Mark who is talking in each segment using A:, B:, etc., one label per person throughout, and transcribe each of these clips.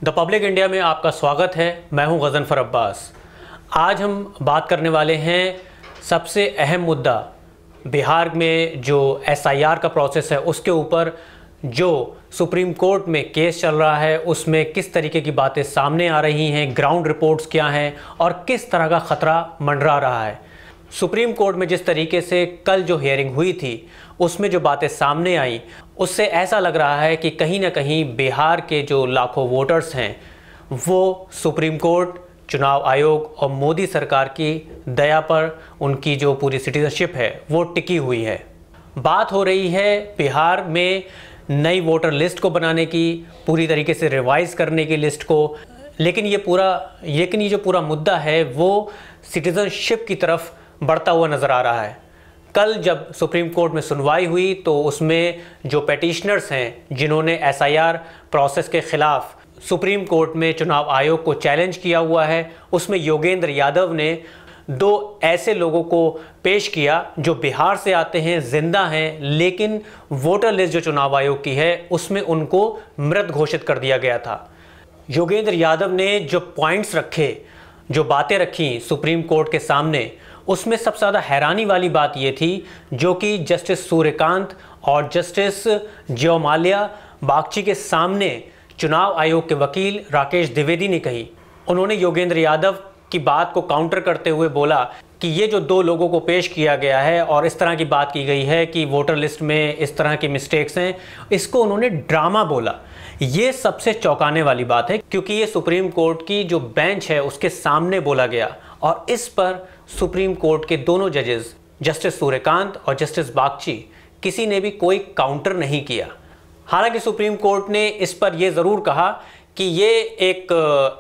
A: The public India में आपका स्वागत है। मैं हूं गज़नफ़र अब्बास। आज हम बात करने वाले हैं सबसे अहम मुद्दा बिहार में जो एसआईआर का प्रोसेस है उसके ऊपर। जो सुप्रीम कोर्ट में केस चल रहा है उसमें किस तरीके की बातें सामने आ रही हैं, ग्राउंड रिपोर्ट्स क्या हैं और किस तरह का ख़तरा मंडरा रहा है। सुप्रीम कोर्ट में जिस तरीके से कल जो हियरिंग हुई थी उसमें जो बातें सामने आई उससे ऐसा लग रहा है कि कहीं ना कहीं बिहार के जो लाखों वोटर्स हैं वो सुप्रीम कोर्ट, चुनाव आयोग और मोदी सरकार की दया पर उनकी जो पूरी सिटीजनशिप है वो टिकी हुई है। बात हो रही है बिहार में नई वोटर लिस्ट को बनाने की, पूरी तरीके से रिवाइज़ करने की लिस्ट को। लेकिन ये जो पूरा मुद्दा है वो सिटीजनशिप की तरफ बढ़ता हुआ नज़र आ रहा है। कल जब सुप्रीम कोर्ट में सुनवाई हुई तो उसमें जो पेटिशनर्स हैं जिन्होंने एसआईआर प्रोसेस के ख़िलाफ़ सुप्रीम कोर्ट में चुनाव आयोग को चैलेंज किया हुआ है, उसमें योगेंद्र यादव ने दो ऐसे लोगों को पेश किया जो बिहार से आते हैं, जिंदा हैं, लेकिन वोटर लिस्ट जो चुनाव आयोग की है उसमें उनको मृत घोषित कर दिया गया था। योगेंद्र यादव ने जो पॉइंट्स रखे, जो बातें रखी सुप्रीम कोर्ट के सामने, उसमें सबसे ज़्यादा हैरानी वाली बात ये थी जो कि जस्टिस सूर्यकांत और जस्टिस ज्योमाल्या बागची के सामने चुनाव आयोग के वकील राकेश द्विवेदी ने कही। उन्होंने योगेंद्र यादव की बात को काउंटर करते हुए बोला कि ये जो दो लोगों को पेश किया गया है और इस तरह की बात की गई है कि वोटर लिस्ट में इस तरह की मिस्टेक्स हैं, इसको उन्होंने ड्रामा बोला। ये सबसे चौंकाने वाली बात है क्योंकि ये सुप्रीम कोर्ट की जो बेंच है उसके सामने बोला गया और इस पर सुप्रीम कोर्ट के दोनों जजेस जस्टिस सूर्यकांत और जस्टिस बागची किसी ने भी कोई काउंटर नहीं किया। हालांकि सुप्रीम कोर्ट ने इस पर यह ज़रूर कहा कि ये एक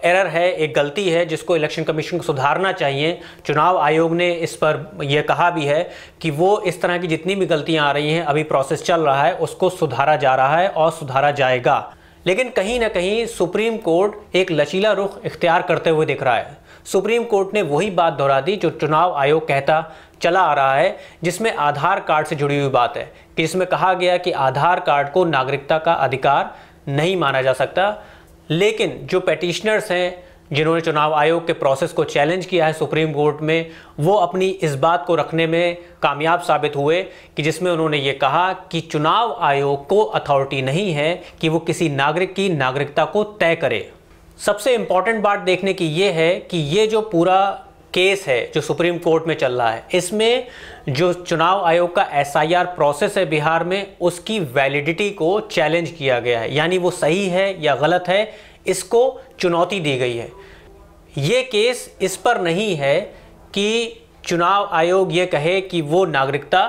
A: एरर है, एक गलती है जिसको इलेक्शन कमीशन को सुधारना चाहिए। चुनाव आयोग ने इस पर यह कहा भी है कि वो इस तरह की जितनी भी गलतियां आ रही हैं, अभी प्रोसेस चल रहा है, उसको सुधारा जा रहा है और सुधारा जाएगा। लेकिन कहीं ना कहीं सुप्रीम कोर्ट एक लचीला रुख इख्तियार करते हुए दिख रहा है। सुप्रीम कोर्ट ने वही बात दोहरा दी जो चुनाव आयोग कहता चला आ रहा है, जिसमें आधार कार्ड से जुड़ी हुई बात है कि जिसमें कहा गया कि आधार कार्ड को नागरिकता का अधिकार नहीं माना जा सकता। लेकिन जो पेटिशनर्स हैं जिन्होंने चुनाव आयोग के प्रोसेस को चैलेंज किया है सुप्रीम कोर्ट में, वो अपनी इस बात को रखने में कामयाब साबित हुए कि जिसमें उन्होंने ये कहा कि चुनाव आयोग को अथॉरिटी नहीं है कि वो किसी नागरिक की नागरिकता को तय करे। सबसे इम्पॉर्टेंट बात देखने की ये है कि ये जो पूरा केस है जो सुप्रीम कोर्ट में चल रहा है, इसमें जो चुनाव आयोग का एसआईआर प्रोसेस है बिहार में, उसकी वैलिडिटी को चैलेंज किया गया है, यानी वो सही है या गलत है, इसको चुनौती दी गई है। ये केस इस पर नहीं है कि चुनाव आयोग ये कहे कि वो नागरिकता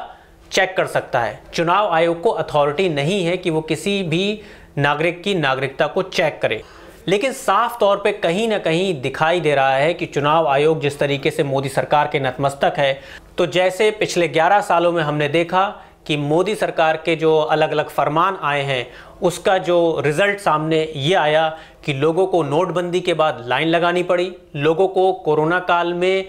A: चेक कर सकता है। चुनाव आयोग को अथॉरिटी नहीं है कि वो किसी भी नागरिक की नागरिकता को चेक करे। लेकिन साफ तौर पे कहीं ना कहीं दिखाई दे रहा है कि चुनाव आयोग जिस तरीके से मोदी सरकार के नतमस्तक है, तो जैसे पिछले 11 सालों में हमने देखा कि मोदी सरकार के जो अलग अलग फरमान आए हैं उसका जो रिज़ल्ट सामने ये आया कि लोगों को नोटबंदी के बाद लाइन लगानी पड़ी, लोगों को कोरोना काल में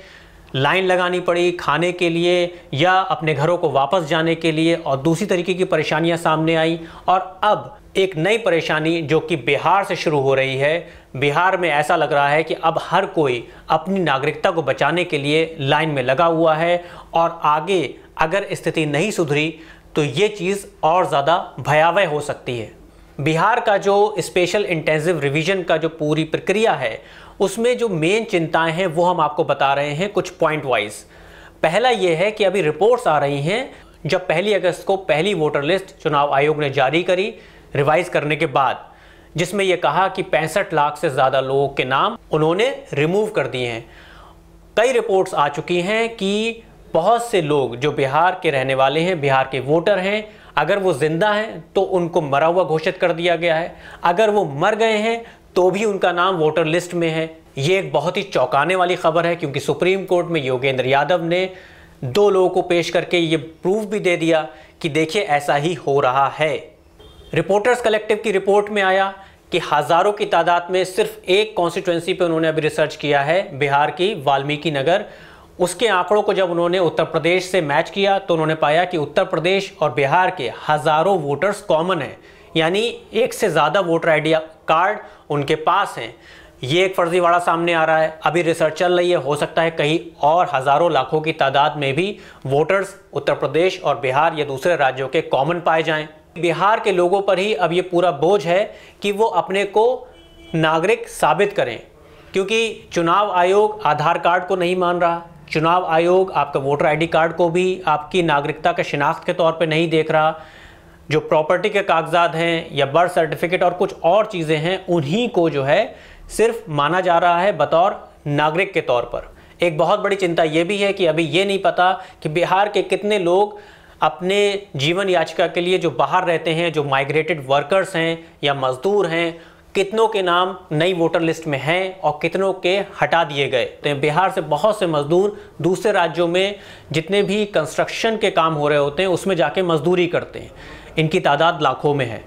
A: लाइन लगानी पड़ी खाने के लिए या अपने घरों को वापस जाने के लिए, और दूसरी तरीके की परेशानियां सामने आई। और अब एक नई परेशानी जो कि बिहार से शुरू हो रही है। बिहार में ऐसा लग रहा है कि अब हर कोई अपनी नागरिकता को बचाने के लिए लाइन में लगा हुआ है और आगे अगर स्थिति नहीं सुधरी तो ये चीज़ और ज़्यादा भयावह हो सकती है। बिहार का जो स्पेशल इंटेंसिव रिवीजन का जो पूरी प्रक्रिया है उसमें जो मेन चिंताएं हैं वो हम आपको बता रहे हैं कुछ पॉइंट वाइज। पहला ये है कि अभी रिपोर्ट्स आ रही हैं, जब 1 अगस्त को पहली वोटर लिस्ट चुनाव आयोग ने जारी करी रिवाइज करने के बाद, जिसमें यह कहा कि 65 लाख से ज़्यादा लोगों के नाम उन्होंने रिमूव कर दिए हैं। कई रिपोर्ट्स आ चुकी हैं कि बहुत से लोग जो बिहार के रहने वाले हैं, बिहार के वोटर हैं, अगर वो जिंदा हैं तो उनको मरा हुआ घोषित कर दिया गया है, अगर वो मर गए हैं तो भी उनका नाम वोटर लिस्ट में है। ये एक बहुत ही चौंकाने वाली खबर है क्योंकि सुप्रीम कोर्ट में योगेंद्र यादव ने 2 लोगों को पेश करके ये प्रूफ भी दे दिया कि देखिए ऐसा ही हो रहा है। रिपोर्टर्स कलेक्टिव की रिपोर्ट में आया कि हज़ारों की तादाद में सिर्फ एक कॉन्स्टिट्यूंसी पे उन्होंने अभी रिसर्च किया है, बिहार की वाल्मीकि नगर। उसके आंकड़ों को जब उन्होंने उत्तर प्रदेश से मैच किया तो उन्होंने पाया कि उत्तर प्रदेश और बिहार के हज़ारों वोटर्स कॉमन हैं, यानी एक से ज़्यादा वोटर आईडी कार्ड उनके पास हैं। ये एक फर्जीवाड़ा सामने आ रहा है, अभी रिसर्च चल रही है, हो सकता है कहीं और हज़ारों लाखों की तादाद में भी वोटर्स उत्तर प्रदेश और बिहार या दूसरे राज्यों के कॉमन पाए जाएं। बिहार के लोगों पर ही अब ये पूरा बोझ है कि वो अपने को नागरिक साबित करें, क्योंकि चुनाव आयोग आधार कार्ड को नहीं मान रहा, चुनाव आयोग आपका वोटर आईडी कार्ड को भी आपकी नागरिकता के शिनाख्त के तौर पे नहीं देख रहा। जो प्रॉपर्टी के कागजात हैं या बर्थ सर्टिफिकेट और कुछ और चीज़ें हैं, उन्हीं को जो है सिर्फ माना जा रहा है बतौर नागरिक के तौर पर। एक बहुत बड़ी चिंता ये भी है कि अभी ये नहीं पता कि बिहार के कितने लोग अपने जीवन याचिका के लिए जो बाहर रहते हैं, जो माइग्रेटेड वर्कर्स हैं या मजदूर हैं, कितनों के नाम नई वोटर लिस्ट में हैं और कितनों के हटा दिए गए। तो बिहार से बहुत से मजदूर दूसरे राज्यों में जितने भी कंस्ट्रक्शन के काम हो रहे होते हैं उसमें जाके मजदूरी करते हैं, इनकी तादाद लाखों में है।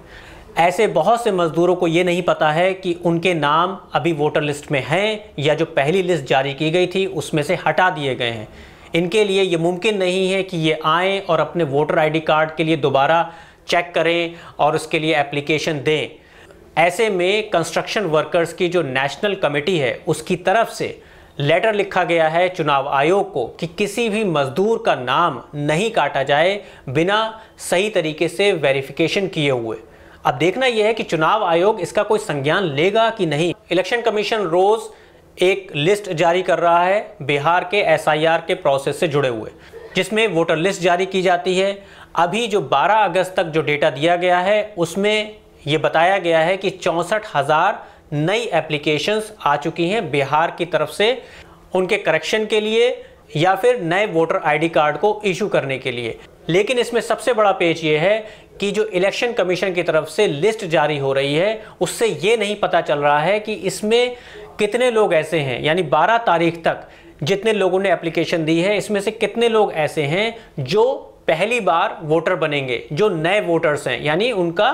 A: ऐसे बहुत से मजदूरों को ये नहीं पता है कि उनके नाम अभी वोटर लिस्ट में हैं या जो पहली लिस्ट जारी की गई थी उसमें से हटा दिए गए हैं। इनके लिए ये मुमकिन नहीं है कि ये आएँ और अपने वोटर आईडी कार्ड के लिए दोबारा चेक करें और उसके लिए एप्लीकेशन दें। ऐसे में कंस्ट्रक्शन वर्कर्स की जो नेशनल कमेटी है उसकी तरफ से लेटर लिखा गया है चुनाव आयोग को कि किसी भी मजदूर का नाम नहीं काटा जाए बिना सही तरीके से वेरिफिकेशन किए हुए। अब देखना यह है कि चुनाव आयोग इसका कोई संज्ञान लेगा कि नहीं। इलेक्शन कमीशन रोज एक लिस्ट जारी कर रहा है बिहार के SIR के प्रोसेस से जुड़े हुए, जिसमें वोटर लिस्ट जारी की जाती है। अभी जो 12 अगस्त तक जो डेटा दिया गया है उसमें ये बताया गया है कि 64,000 नई एप्लीकेशंस आ चुकी हैं बिहार की तरफ से उनके करेक्शन के लिए या फिर नए वोटर आईडी कार्ड को इशू करने के लिए। लेकिन इसमें सबसे बड़ा पेच ये है कि जो इलेक्शन कमीशन की तरफ से लिस्ट जारी हो रही है उससे ये नहीं पता चल रहा है कि इसमें कितने लोग ऐसे हैं, यानी 12 तारीख तक जितने लोगों ने एप्लीकेशन दी है इसमें से कितने लोग ऐसे हैं जो पहली बार वोटर बनेंगे, जो नए वोटर्स हैं, यानी उनका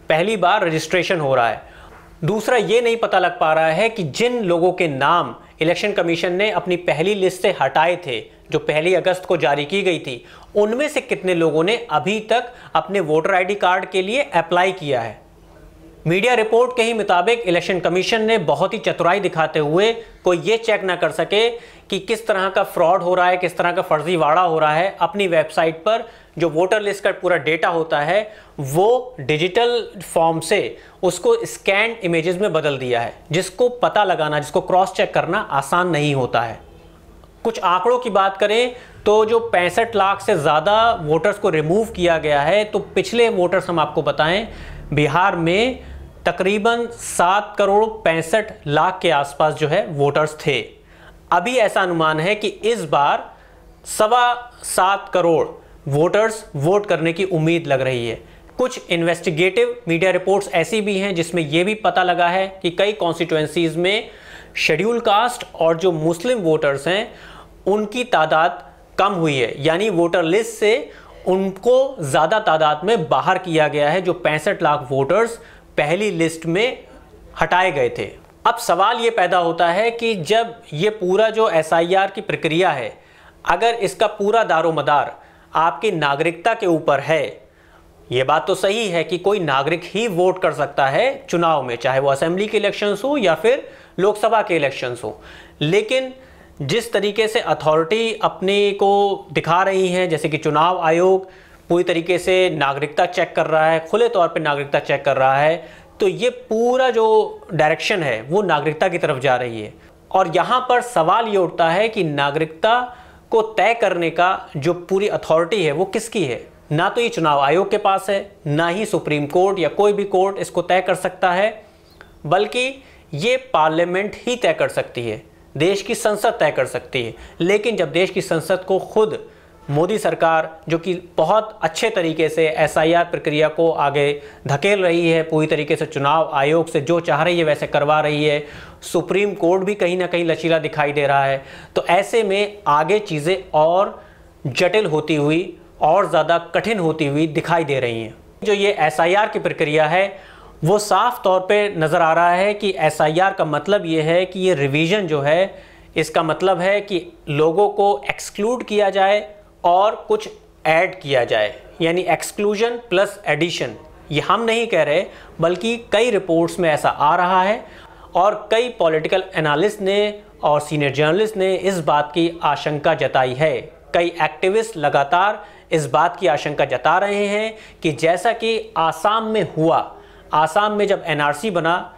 A: पहली बार रजिस्ट्रेशन हो रहा है। दूसरा ये नहीं पता लग पा रहा है कि जिन लोगों के नाम इलेक्शन कमीशन ने अपनी पहली लिस्ट से हटाए थे जो 1 अगस्त को जारी की गई थी, उनमें से कितने लोगों ने अभी तक अपने वोटर आईडी कार्ड के लिए अप्लाई किया है। मीडिया रिपोर्ट के ही मुताबिक इलेक्शन कमीशन ने बहुत ही चतुराई दिखाते हुए कोई ये चेक ना कर सके कि किस तरह का फ्रॉड हो रहा है, किस तरह का फर्जीवाड़ा हो रहा है, अपनी वेबसाइट पर जो वोटर लिस्ट का पूरा डेटा होता है वो डिजिटल फॉर्म से उसको स्कैन इमेजेस में बदल दिया है, जिसको पता लगाना, जिसको क्रॉस चेक करना आसान नहीं होता है। कुछ आंकड़ों की बात करें तो जो 65 लाख से ज़्यादा वोटर्स को रिमूव किया गया है, तो पिछले वोटर्स हम आपको बताएं बिहार में तकरीबन 7 करोड़ 65 लाख के आसपास जो है वोटर्स थे। अभी ऐसा अनुमान है कि इस बार 7.25 करोड़ वोटर्स वोट करने की उम्मीद लग रही है। कुछ इन्वेस्टिगेटिव मीडिया रिपोर्ट्स ऐसी भी हैं जिसमें यह भी पता लगा है कि कई कॉन्स्टिट्यूएंसीज में शेड्यूल कास्ट और जो मुस्लिम वोटर्स हैं उनकी तादाद कम हुई है, यानी वोटर लिस्ट से उनको ज़्यादा तादाद में बाहर किया गया है। जो 65 लाख वोटर्स पहली लिस्ट में हटाए गए थे। अब सवाल ये पैदा होता है कि जब ये पूरा जो SIR की प्रक्रिया है, अगर इसका पूरा दारोमदार आपकी नागरिकता के ऊपर है, ये बात तो सही है कि कोई नागरिक ही वोट कर सकता है चुनाव में, चाहे वो असेंबली के इलेक्शंस हो या फिर लोकसभा के इलेक्शंस हो, लेकिन जिस तरीके से अथॉरिटी अपने को दिखा रही है, जैसे कि चुनाव आयोग पूरी तरीके से नागरिकता चेक कर रहा है, खुले तौर पे नागरिकता चेक कर रहा है, तो ये पूरा जो डायरेक्शन है वो नागरिकता की तरफ जा रही है। और यहाँ पर सवाल ये उठता है कि नागरिकता को तय करने का जो पूरी अथॉरिटी है वो किसकी है। ना तो ये चुनाव आयोग के पास है, ना ही सुप्रीम कोर्ट या कोई भी कोर्ट इसको तय कर सकता है, बल्कि ये पार्लियामेंट ही तय कर सकती है, देश की संसद तय कर सकती है। लेकिन जब देश की संसद को खुद मोदी सरकार, जो कि बहुत अच्छे तरीके से SIR प्रक्रिया को आगे धकेल रही है, पूरी तरीके से चुनाव आयोग से जो चाह रही है वैसे करवा रही है, सुप्रीम कोर्ट भी कहीं ना कहीं लचीला दिखाई दे रहा है, तो ऐसे में आगे चीज़ें और जटिल होती हुई और ज़्यादा कठिन होती हुई दिखाई दे रही हैं। जो ये SIR की प्रक्रिया है वो साफ तौर पे नज़र आ रहा है कि SIR का मतलब ये है कि ये रिवीजन जो है, इसका मतलब है कि लोगों को एक्सक्लूड किया जाए और कुछ ऐड किया जाए, यानी एक्सक्लूजन प्लस एडिशन। ये हम नहीं कह रहे, बल्कि कई रिपोर्ट्स में ऐसा आ रहा है और कई पॉलिटिकल एनालिस्ट ने और सीनियर जर्नलिस्ट ने इस बात की आशंका जताई है। कई एक्टिविस्ट लगातार इस बात की आशंका जता रहे हैं कि जैसा कि आसाम में हुआ, आसाम में जब एनआरसी बना,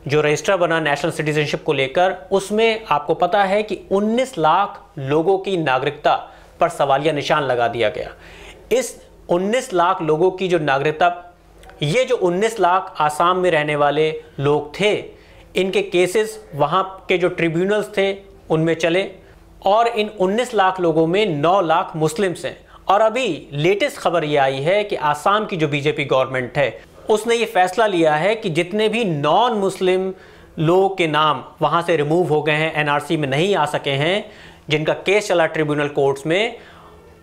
A: जो रजिस्टर बना नेशनल सिटीजनशिप को लेकर, उसमें आपको पता है कि 19 लाख लोगों की नागरिकता पर सवालिया निशान लगा दिया गया। इस 19 लाख लोगों की जो नागरिकता, ये जो 19 लाख आसाम में रहने वाले लोग थे, इनके केसेस वहाँ के जो ट्रिब्यूनल्स थे उनमें चले और इन 19 लाख लोगों में 9 लाख मुस्लिम्स हैं। और अभी लेटेस्ट खबर ये आई है कि आसाम की जो बीजेपी गवर्नमेंट है उसने ये फैसला लिया है कि जितने भी नॉन मुस्लिम लोगों के नाम वहाँ से रिमूव हो गए हैं, एनआरसी में नहीं आ सके हैं, जिनका केस चला ट्रिब्यूनल कोर्ट्स में,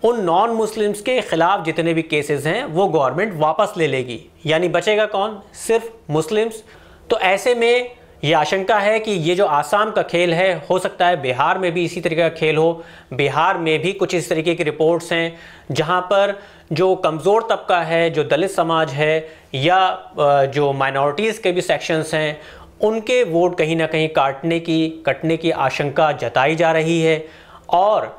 A: उन नॉन मुस्लिम्स के खिलाफ जितने भी केसेस हैं वो गवर्नमेंट वापस ले लेगी। यानी बचेगा कौन? सिर्फ मुस्लिम्स। तो ऐसे में ये आशंका है कि ये जो आसाम का खेल है, हो सकता है बिहार में भी इसी तरीके का खेल हो। बिहार में भी कुछ इस तरीके की रिपोर्ट्स हैं जहां पर जो कमज़ोर तबका है, जो दलित समाज है या जो माइनॉरिटीज़ के भी सेक्शंस हैं, उनके वोट कहीं ना कहीं कटने की आशंका जताई जा रही है। और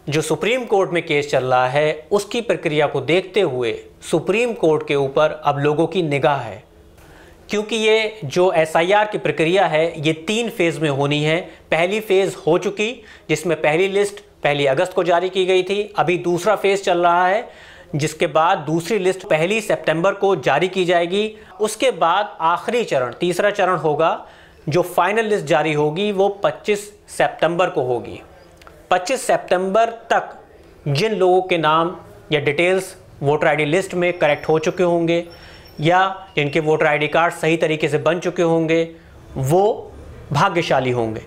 A: जो सुप्रीम कोर्ट में केस चल रहा है उसकी प्रक्रिया को देखते हुए सुप्रीम कोर्ट के ऊपर अब लोगों की निगाह है, क्योंकि ये जो एसआईआर की प्रक्रिया है ये 3 फेज़ में होनी है। पहली फेज़ हो चुकी, जिसमें पहली लिस्ट 1 अगस्त को जारी की गई थी। अभी दूसरा फेज़ चल रहा है, जिसके बाद दूसरी लिस्ट 1 सितंबर को जारी की जाएगी। उसके बाद आखिरी चरण, तीसरा चरण होगा, जो फाइनल लिस्ट जारी होगी वो 25 सितंबर को होगी। 25 सितंबर तक जिन लोगों के नाम या डिटेल्स वोटर आईडी लिस्ट में करेक्ट हो चुके होंगे या जिनके वोटर आईडी कार्ड सही तरीके से बन चुके होंगे वो भाग्यशाली होंगे।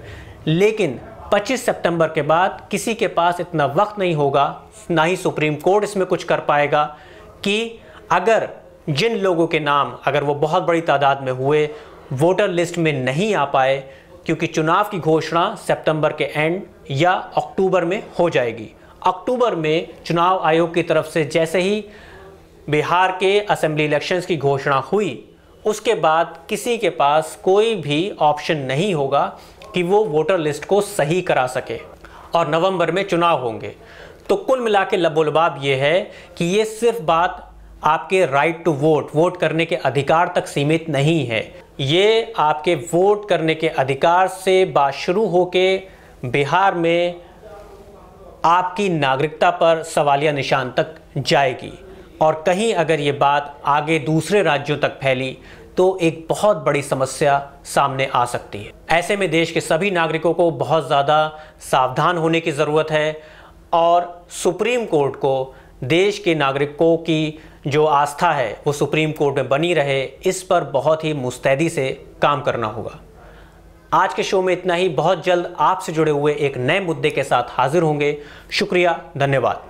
A: लेकिन 25 सितंबर के बाद किसी के पास इतना वक्त नहीं होगा, ना ही सुप्रीम कोर्ट इसमें कुछ कर पाएगा, कि अगर जिन लोगों के नाम, अगर वो बहुत बड़ी तादाद में हुए, वोटर लिस्ट में नहीं आ पाए, क्योंकि चुनाव की घोषणा सितंबर के एंड या अक्टूबर में हो जाएगी। अक्टूबर में चुनाव आयोग की तरफ से जैसे ही बिहार के असेंबली इलेक्शंस की घोषणा हुई, उसके बाद किसी के पास कोई भी ऑप्शन नहीं होगा कि वो वोटर लिस्ट को सही करा सके, और नवंबर में चुनाव होंगे। तो कुल मिला के लबोलबाब ये है कि ये सिर्फ बात आपके राइट टू वोट करने के अधिकार तक सीमित नहीं है। ये आपके वोट करने के अधिकार से बात शुरू होके बिहार में आपकी नागरिकता पर सवालिया निशान तक जाएगी। और कहीं अगर ये बात आगे दूसरे राज्यों तक फैली तो एक बहुत बड़ी समस्या सामने आ सकती है। ऐसे में देश के सभी नागरिकों को बहुत ज़्यादा सावधान होने की ज़रूरत है और सुप्रीम कोर्ट को देश के नागरिकों की जो आस्था है वो सुप्रीम कोर्ट में बनी रहे, इस पर बहुत ही मुस्तैदी से काम करना होगा। आज के शो में इतना ही। बहुत जल्द आपसे जुड़े हुए एक नए मुद्दे के साथ हाजिर होंगे। शुक्रिया, धन्यवाद।